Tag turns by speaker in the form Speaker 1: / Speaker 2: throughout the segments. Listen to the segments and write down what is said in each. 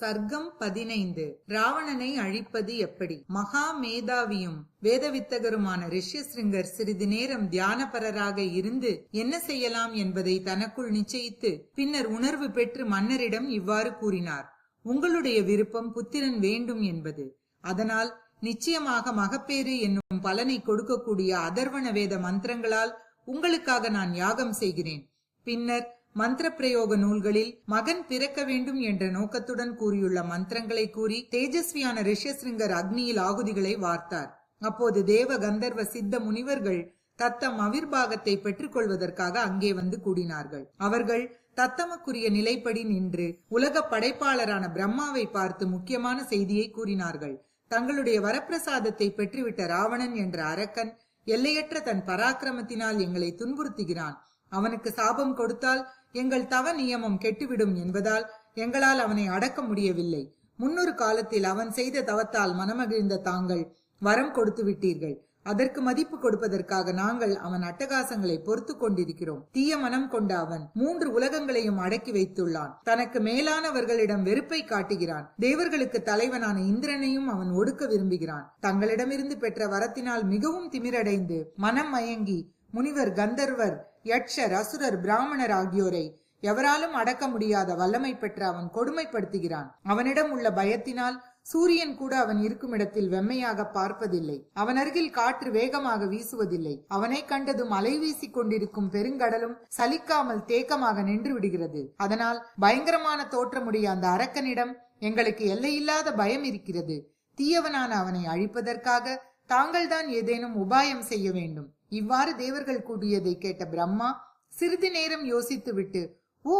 Speaker 1: சர்க்கம் 15. ராவணனை அழிப்பது எப்படி? மகா மேதாவியும் வேதவித்தகருமான ரிஷ்யசிருங்கர் சிறிது நேரம் தியானபரராக இருந்து என்ன செய்யலாம் என்பதை தனக்குள் நிச்சயித்து பின்னர் உணர்வு பெற்று மன்னரிடம் இவ்வாறு கூறினார். உங்களுடைய விருப்பம் புத்திரன் வேண்டும் என்பது. அதனால் நிச்சயமாக மகப்பேறு என்னும் பலனை கொடுக்கக்கூடிய அதர்வண வேத மந்திரங்களால் உங்களுக்காக நான் யாகம் செய்கிறேன். பின்னர் மந்திர பிரயோக நூல்களில் மகன் பிறக்க வேண்டும் என்ற நோக்கத்துடன் கூறியுள்ள மந்திரங்களை கூறி தேஜஸ்வியான ரிஷ்யசிருங்கர் அக்னியில் ஆகுதிகளை வார்த்தார். அப்போது தேவ கந்தர்வ சித்த முனிவர்கள் தத்தம் அவிர்வாகத்தை பெற்றுக் கொள்வதற்காக அங்கே வந்து கூடினார்கள். அவர்கள் தத்தமக்குரிய நிலைப்படி நின்று உலக படைப்பாளரான பிரம்மாவை பார்த்து முக்கியமான செய்தியை கூறினார்கள். தங்களுடைய வரப்பிரசாதத்தை பெற்றுவிட்ட ராவணன் என்ற அரக்கன் எல்லையற்ற தன் பராக்கிரமத்தினால் எங்களை துன்புறுத்துகிறான். அவனுக்கு சாபம் கொடுத்தால் எங்கள் தவ நியமம் கெட்டுவிடும் என்பதால் எங்களால் அவனை அடக்க முடியவில்லை. முன்னொரு காலத்தில் அவன் செய்த தவத்தால் மனமகிழ்ந்த தாங்கள் வரம் கொடுத்து விட்டீர்கள். அதற்கு மதிப்பு கொடுப்பதற்காக நாங்கள் அவன் அட்டகாசங்களை பொறுத்து கொண்டிருக்கிறோம். தீய மனம் கொண்ட அவன் 3 உலகங்களையும் அடக்கி வைத்துள்ளான். தனக்கு மேலானவர்களிடம் வெறுப்பை காட்டுகிறான். தேவர்களுக்கு தலைவனான இந்திரனையும் அவன் ஒடுக்க விரும்புகிறான். தங்களிடமிருந்து பெற்ற வரத்தினால் மிகவும் திமிரடைந்து மனம் மயங்கி முனிவர், கந்தர்வர், யட்சர், அசுரர், பிராமணர் ஆகியோரை எவராலும் அடக்க முடியாத வல்லமை பெற்ற அவன் கொடுமைப்படுத்துகிறான். அவனிடம் உள்ள பயத்தினால் சூரியன் கூட அவன் இருக்கும் இடத்தில் வெம்மையாக பார்ப்பதில்லை. அவன் அருகில் காற்று வேகமாக வீசுவதில்லை. அவனை கண்டதும் அலை வீசி கொண்டிருக்கும் பெருங்கடலும் சலிக்காமல் தேக்கமாக நின்று விடுகிறது. அதனால் பயங்கரமான தோற்றமுடைய அந்த அரக்கனிடம் எங்களுக்கு எல்லையில்லாத பயம் இருக்கிறது. தீயவனான அவனை அழிப்பதற்காக தாங்கள்தான் ஏதேனும் உபாயம் செய்ய வேண்டும். இவ்வாறு தேவர்கள் கூடியதை கேட்ட பிரம்மா சிறிது நேரம் யோசித்து விட்டு, ஓ,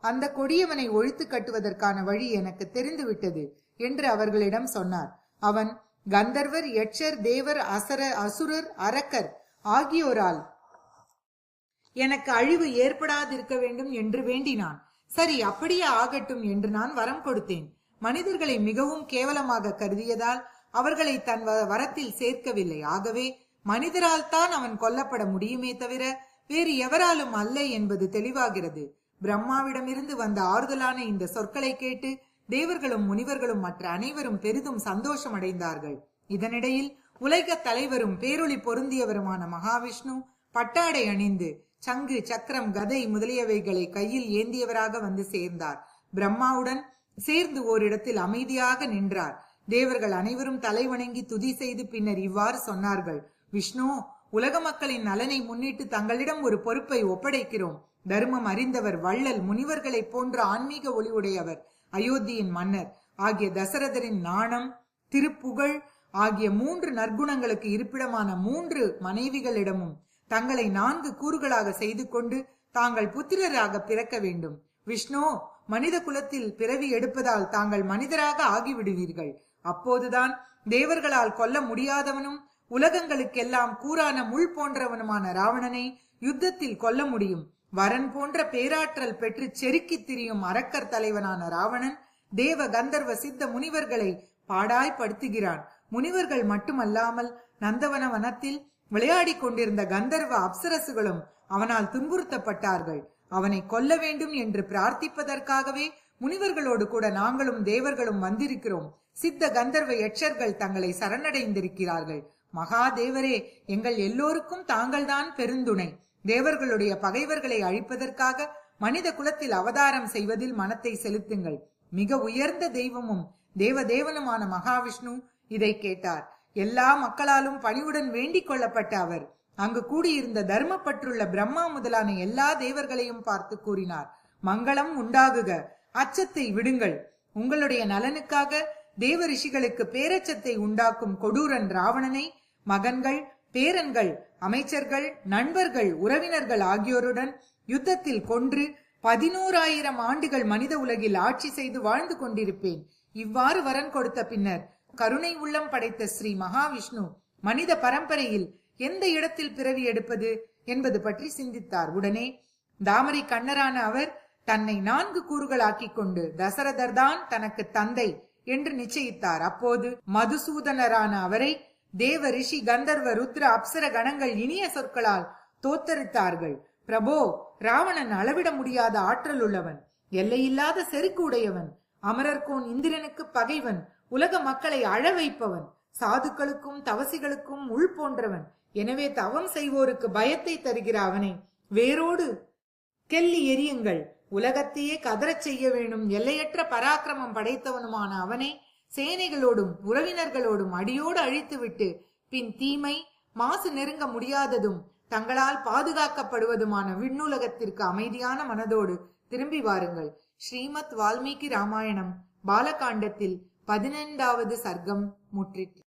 Speaker 1: அந்த கொடியவனை ஒழித்து கட்டுவதற்கான வழி எனக்கு தெரிந்து விட்டது என்று அவர்களிடம் சொன்னார். அவன் கந்தர்வர், யட்சர், தேவர், அசுரர், அரக்கர் ஆகியோரால் எனக்கு அழிவு ஏற்படாதிருக்க வேண்டும் என்று வேண்டினான். சரி, அப்படியே ஆகட்டும் என்று நான் வரம் கொடுத்தேன். மனிதர்களை மிகவும் கேவலமாக கருதியதால் அவர்களை தன் வரத்தில் சேர்க்கவில்லை. ஆகவே மனிதரால் தான் அவன் கொல்லப்பட முடியுமே தவிர வேறு எவராலும் அல்ல என்பது தெளிவாகிறது. பிரம்மாவிடமிருந்து வந்த ஆறுதலான இந்த சொற்களை கேட்டு தேவர்களும் முனிவர்களும் மற்ற அனைவரும் பெரிதும் சந்தோஷம் அடைந்தார்கள். இதனிடையில் உலக தலைவரும் பேரொளி பொருந்தியவருமான மகாவிஷ்ணு பட்டாடை அணிந்து சங்கு, சக்கரம், கதை முதலியவைகளை கையில் ஏந்தியவராக வந்து சேர்ந்தார். பிரம்மாவுடன் சேர்ந்து ஓரிடத்தில் அமைதியாக நின்றார். தேவர்கள் அனைவரும் தலை வணங்கி துதி செய்து பின்னர் இவ்வாறு சொன்னார்கள். விஷ்ணு, உலக மக்களின் நலனை முன்னிட்டு தங்களிடம் ஒரு பொறுப்பை ஒப்படைக்கிறோம். தர்மம் அறிந்தவர், வள்ளல், முனிவர்களை போன்ற ஆன்மீக ஒளிவுடையவர், அயோத்தியின் மன்னர் ஆகிய தசரதரின் நாணம், திருப்புகழ் ஆகிய 3 நற்குணங்களுக்கு இருப்பிடமான 3 மனைவிகளிடமும் தங்களை 4 கூறுகளாக செய்து கொண்டு தாங்கள் புத்திரராக பிறக்க வேண்டும். விஷ்ணு, மனித குலத்தில் பிறவி எடுப்பதால் தாங்கள் மனிதராக ஆகிவிடுவீர்கள். அப்போதுதான் தேவர்களால் கொல்ல முடியாதவனும் உலகங்களுக்கெல்லாம் கூறான முள் போன்றவனுமான ராவணனை யுத்தத்தில் கொல்ல முடியும். வரன் போன்ற பேராற்றல் பெற்று செருக்கி திரியும் அரக்கர் தலைவனான ராவணன் தேவ கந்தர்வ சித்த முனிவர்களை பாடாய்படுத்துகிறான். முனிவர்கள் மட்டுமல்லாமல் நந்தவன வனத்தில் விளையாடி கொண்டிருந்த கந்தர்வ அப்சரசுகளும் அவனால் துன்புறுத்தப்பட்டார்கள். அவனை கொல்ல வேண்டும் என்று பிரார்த்திப்பதற்காகவே முனிவர்களோடு கூட நாங்களும் தேவர்களும் வந்திருக்கிறோம். சித்த கந்தர்வ யட்சர்கள் தங்களை சரணடைந்திருக்கிறார்கள். மகாதேவரே, எங்கள் எல்லோருக்கும் தாங்கள்தான் பெருந்துணை. தேவர்களுடைய பகைவர்களை அழிப்பதற்காக மனித குலத்தில் அவதாரம் செய்வதில் மனத்தை செலுத்துங்கள். மிக உயர்ந்த தெய்வமும் தேவதேவனுமான மகாவிஷ்ணு இதை கேட்டார். எல்லா மக்களாலும் பணிவுடன் வேண்டிக் கொள்ளப்பட்ட அவர் அங்கு கூடியிருந்த தர்மப்பற்றுள்ள பிரம்மா முதலான எல்லா தேவர்களையும் பார்த்து கூறினார். மங்களம் உண்டாகுக, அச்சத்தை விடுங்கள். உங்களுடைய நலனுக்காக தேவ ரிஷிகளுக்கு பேரச்சத்தை உண்டாக்கும் கொடூரன் ராவணனை மகன்கள், பேரன்கள், அமைச்சர்கள், நண்பர்கள், உறவினர்கள் ஆகியோருடன் யுத்தத்தில் கொன்று 11,000 ஆண்டுகள் மனித உலகில் ஆட்சி செய்து வாழ்ந்து கொண்டிருப்பேன். இவ்வாறு வரன் கொடுத்த பின்னர் கருணை உள்ளம் படைத்த ஸ்ரீ மகாவிஷ்ணு மனித பரம்பரையில் எந்த இடத்தில் பிறவி எடுப்பது என்பது பற்றி சிந்தித்தார். உடனே தாமரை கண்ணரான அவர் தன்னை 4 கூறுகளாக்கி கொண்டு தசரதர் தான் தனக்கு தந்தை என்று நிச்சயித்தார். அப்போது மதுசூதனரான அவரை தேவ, ரிஷி, கந்தர்வ, ருத்ர, அப்சர கணங்கள் இனிய சொற்களால் தோத்தரித்தார்கள். பிரபோ, ராவணன் அளவிட முடியாத ஆற்றல் உள்ளவன், எல்லையில்லாத செருக்கு உடையவன். அமரர்கோன் இந்திரனுக்கு பகைவன், உலக மக்களை அழ வைப்பவன், சாதுக்களுக்கும் தவசிகளுக்கும் உள் போன்றவன். எனவே தவம் செய்வோருக்கு பயத்தை தருகிற அவனை வேரோடு கெல்லி எரியுங்கள். உலகத்தையே கதறச் செய்ய வேணும் எல்லையற்ற பராக்கிரமம் படைத்தவனுமான அவனை சேனைகளோடும் உறவினர்களோடும் அடியோடு அழித்துவிட்டு பின் தீமை மாசு நெருங்க முடியாததும் தங்களால் பாதுகாக்கப்படுவதுமான விண்ணுலகத்திற்கு அமைதியான மனதோடு திரும்பி வாருங்கள். ஸ்ரீமத் வால்மீகி ராமாயணம் பாலகாண்டத்தில் 15வது சர்க்கம் முற்றிற்று.